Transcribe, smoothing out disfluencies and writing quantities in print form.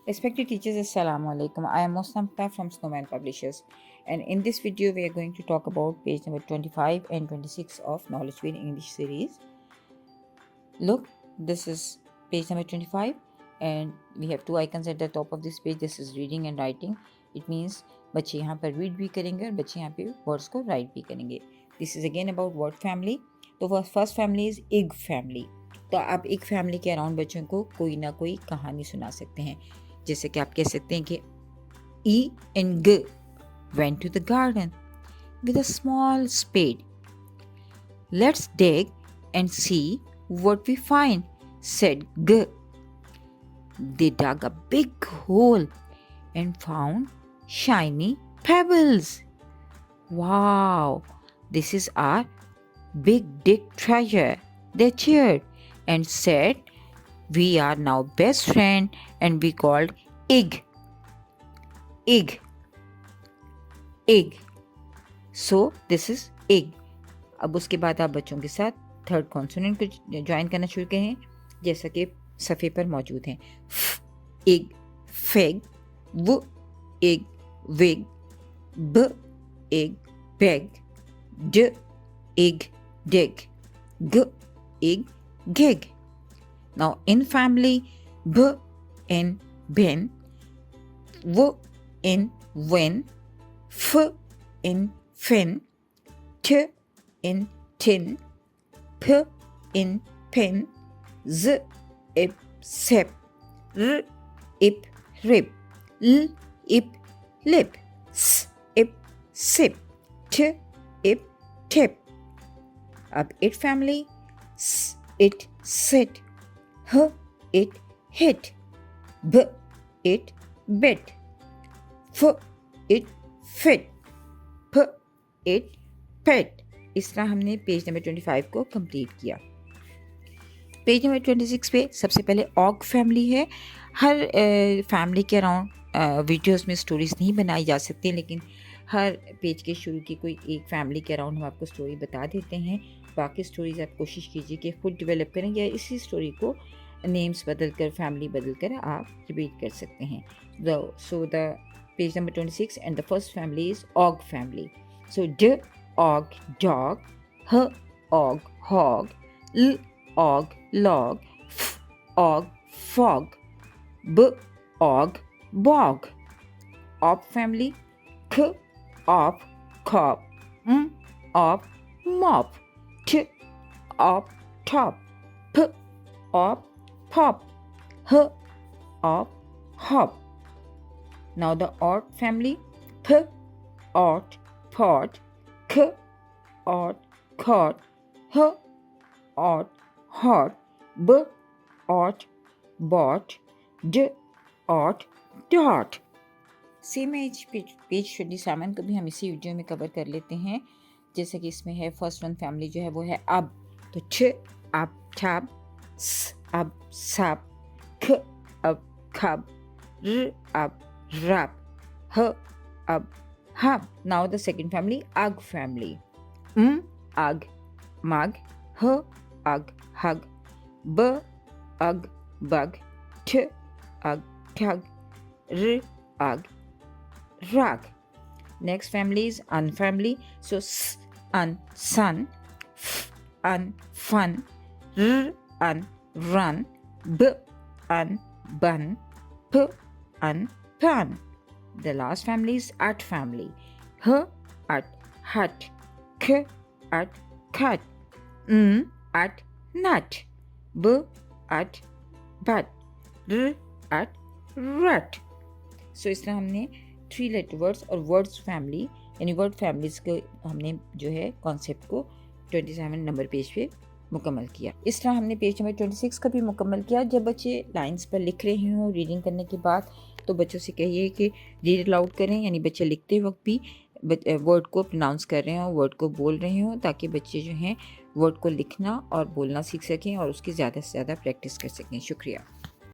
Respected teachers, Assalamu alaikum. I am Mustamta from Snowman Publishers, and in this video we are going to talk about page number 25 and 26 of Knowledge Wheel English series. Look, this is page number 25 and we have two icons at the top of this page. This is reading and writing. It means बच्चे यहाँ पर read भी करेंगे और बच्चे यहाँ पे words को write भी करेंगे. This is again about word family. तो first family is egg family. तो आप एक फैमिली के अराउंड बच्चों को कोई ना कोई कहानी सुना सकते हैं. जैसे कि आप कह सकते हैं कि E and G went to the garden with a small spade. Let's dig and see what we find, said G. They dug a big hole and found shiny pebbles. Wow, this is our big dig treasure, they cheered and said, we are now best friend and we called egg. Egg. Egg. So this is egg. अब उसके बाद आप बच्चों के साथ third consonant को join करना शुरू करें जैसा कि सफ़े पर मौजूद हैं. एग फेग, वो एग वेग, ब एग बेग, ड एग डेग, ग egg gig. Now in family, b in ben, w in when, f in fin, t in tin, p in pin, z ip sip, r ip rip, l ip lip, s ip sip, t ip tip. अब it family, s it sit, h it hit, b it bit, f it fit, p it pet. इस तरह हमने page number 25 को complete किया. Page number 26 पे सबसे पहले org family है. हर फैमिली के अराउंड वीडियोस में स्टोरीज नहीं बनाई जा सकती, लेकिन हर पेज के शुरू की कोई एक फैमिली के अराउंड हम आपको स्टोरी बता देते हैं. बाकी स्टोरीज आप कोशिश कीजिए कि खुद डेवलप करें या इसी स्टोरी को नेम्स बदल कर, फैमिली बदल कर आप रिपीट कर सकते हैं. So the page number 26 and the first family is og family. So d og dog, h og hog, l og log, f og fog, b og bog. Op family, c op cop, m op mop, t of top, p of pop, h of hop. Now the odd family, p odd pot, k odd cot, h odd hot, b odd bot, d odd dot. Same as page 27 को भी हम इसी video में cover कर लेते हैं. जैसे कि इसमें है फर्स्ट वन फैमिली जो है वो है अब. तो छ अब ठब, स अब सब, ख अब खब, र अब रब, ह अब hub. Now the second family अग फैमिली. अग मग, ह अग हग, ब अग बग, ठ अग ठग, र अग rug. Next family is un family. So s un sun, f un fun, r un run, b un bun, p un pun. The last family is at family. h at hut, k at cut, at nut, b at butt, r at rut. So इस तरह हमने 3 letter words और words family यानी word families के हमने जो है concept को 27 नंबर पेज पे मुकम्मल किया. इस तरह हमने पेज नंबर 26 का भी मुकम्मल किया. जब बच्चे लाइंस पर लिख रहे हों रीडिंग करने के बाद तो बच्चों से कहिए कि रीड अलाउड करें, यानी बच्चे लिखते वक्त भी वर्ड को प्रोनाउंस कर रहे हों, वर्ड को बोल रहे हों, ताकि बच्चे जो हैं वर्ड को लिखना और बोलना सीख सकें और उसकी ज़्यादा से ज़्यादा प्रैक्टिस कर सकें. शुक्रिया.